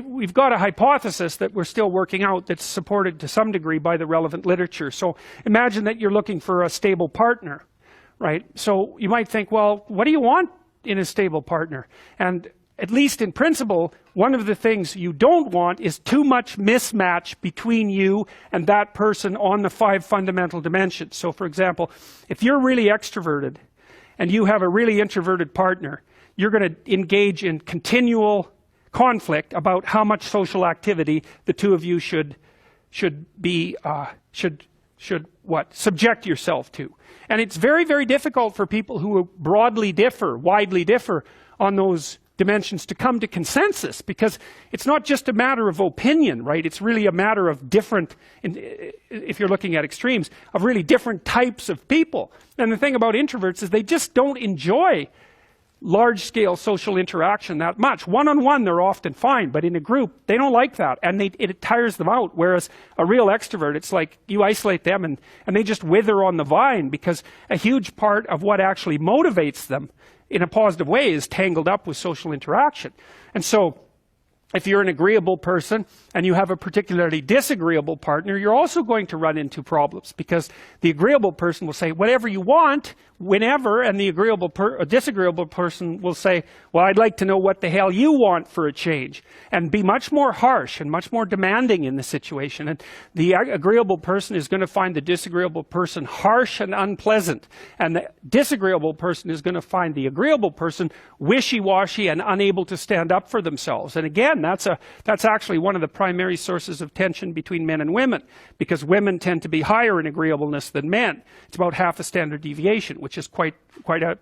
we've got a hypothesis that we're still working out that's supported to some degree by the relevant literature. So imagine that you're looking for a stable partner, right? So you might think, well, what do you want in a stable partner? And at least in principle, one of the things you don't want is too much mismatch between you and that person on the 5 fundamental dimensions. So for example, if you're really extroverted and you have a really introverted partner, you're going to engage in continual conflict about how much social activity the two of you should subject yourself to. And it's very, very difficult for people who widely differ on those dimensions to come to consensus, because it's not just a matter of opinion, right? It's really a matter of different, if you're looking at extremes, of really different types of people. And the thing about introverts is they just don't enjoy large-scale social interaction that much. One-on-one, they're often fine, but in a group, they don't like that, and it tires them out. Whereas a real extrovert, it's like you isolate them, and they just wither on the vine, because a huge part of what actually motivates them in a positive way is tangled up with social interaction. And so, if you're an agreeable person and you have a particularly disagreeable partner, you're also going to run into problems, because the agreeable person will say whatever you want, whenever, and the disagreeable person will say, well, I'd like to know what the hell you want for a change, and be much more harsh and much more demanding in the situation. And the agreeable person is going to find the disagreeable person harsh and unpleasant, and the disagreeable person is going to find the agreeable person wishy-washy and unable to stand up for themselves. And again, that's actually one of the primary sources of tension between men and women, because women tend to be higher in agreeableness than men. It's about half a standard deviation, which is quite a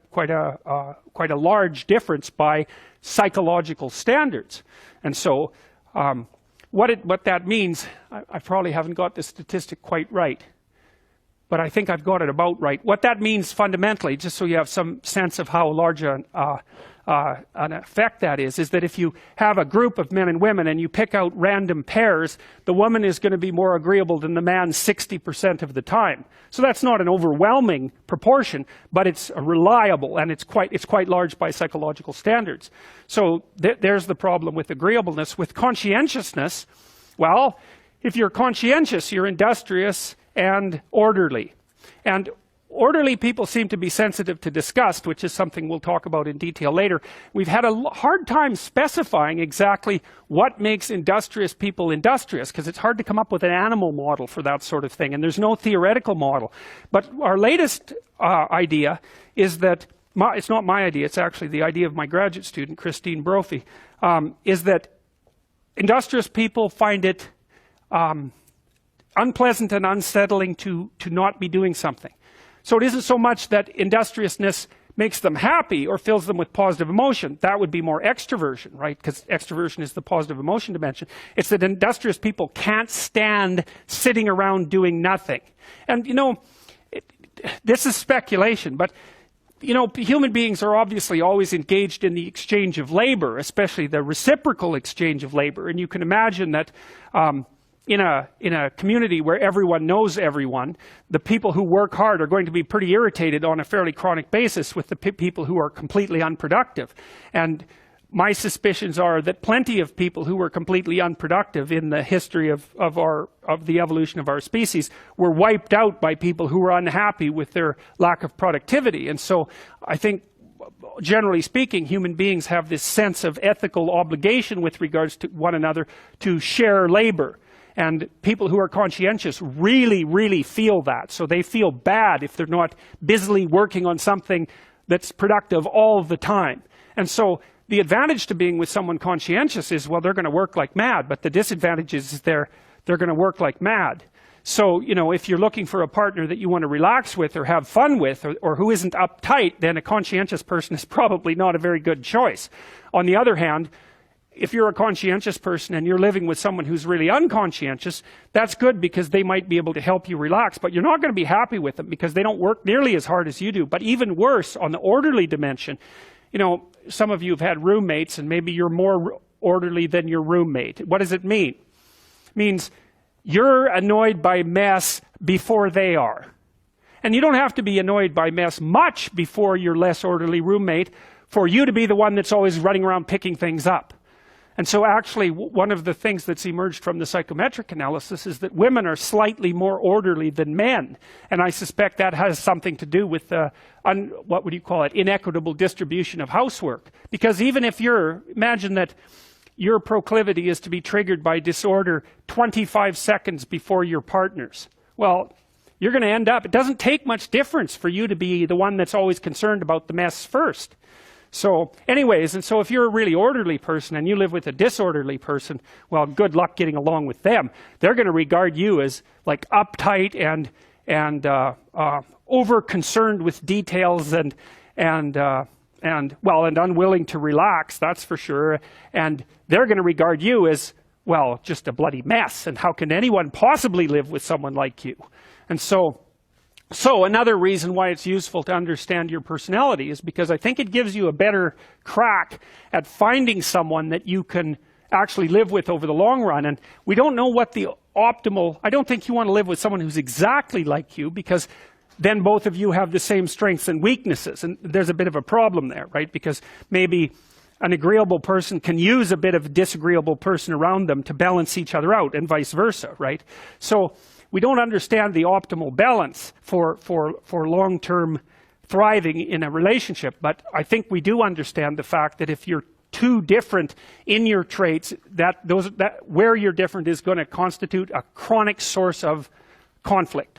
large difference by psychological standards. And so, what that means, I probably haven't got the statistic quite right, but I think I've got it about right. What that means fundamentally, just so you have some sense of how large an effect that is that if you have a group of men and women and you pick out random pairs, the woman is going to be more agreeable than the man 60% of the time. So that's not an overwhelming proportion, but it's reliable, and it's quite large by psychological standards. So there's the problem with agreeableness. With conscientiousness, well, if you're conscientious, you're industrious and orderly. And orderly people seem to be sensitive to disgust, which is something we'll talk about in detail later. We've had a hard time specifying exactly what makes industrious people industrious, because it's hard to come up with an animal model for that sort of thing, and there's no theoretical model. But our latest idea is that, it's not my idea, it's actually the idea of my graduate student, Christine Brophy, is that industrious people find it unpleasant and unsettling to not be doing something. So it isn't so much that industriousness makes them happy or fills them with positive emotion. That would be more extroversion, right? Because extroversion is the positive emotion dimension. It's that industrious people can't stand sitting around doing nothing. And, this is speculation, but, human beings are obviously always engaged in the exchange of labor, especially the reciprocal exchange of labor. And you can imagine that in a community where everyone knows everyone, the people who work hard are going to be pretty irritated on a fairly chronic basis with the people who are completely unproductive. And my suspicions are that plenty of people who were completely unproductive in the history of the evolution of our species were wiped out by people who were unhappy with their lack of productivity. And so I think, generally speaking, human beings have this sense of ethical obligation with regards to one another to share labor. And people who are conscientious really, really feel that. So they feel bad if they're not busily working on something that's productive all the time. And so the advantage to being with someone conscientious is, well, they're going to work like mad. But the disadvantage is they're going to work like mad. So, if you're looking for a partner that you want to relax with or have fun with, or who isn't uptight, then a conscientious person is probably not a very good choice. On the other hand, if you're a conscientious person and you're living with someone who's really unconscientious, that's good, because they might be able to help you relax, but you're not going to be happy with them because they don't work nearly as hard as you do. But even worse, on the orderly dimension, some of you have had roommates, and maybe you're more orderly than your roommate. What does it mean? It means you're annoyed by mess before they are. And you don't have to be annoyed by mess much before your less orderly roommate for you to be the one that's always running around picking things up. And so actually, one of the things that's emerged from the psychometric analysis is that women are slightly more orderly than men. And I suspect that has something to do with the, what would you call it, inequitable distribution of housework. Because even if imagine that your proclivity is to be triggered by disorder 25 seconds before your partner's. Well, you're going to end up, it doesn't take much difference for you to be the one that's always concerned about the mess first. So anyways, and so if you're a really orderly person and you live with a disorderly person, well, good luck getting along with them. They're going to regard you as like uptight and over concerned with details and unwilling to relax, that's for sure. And they're going to regard you as, well, just a bloody mess. And how can anyone possibly live with someone like you? And so another reason why it's useful to understand your personality is because I think it gives you a better crack at finding someone that you can actually live with over the long run. And we don't know what the optimal, I don't think you want to live with someone who's exactly like you, because then both of you have the same strengths and weaknesses. And there's a bit of a problem there, right? Because maybe an agreeable person can use a bit of a disagreeable person around them to balance each other out, and vice versa, right? So we don't understand the optimal balance for long-term thriving in a relationship, but I think we do understand the fact that if you're too different in your traits, that where you're different is going to constitute a chronic source of conflict.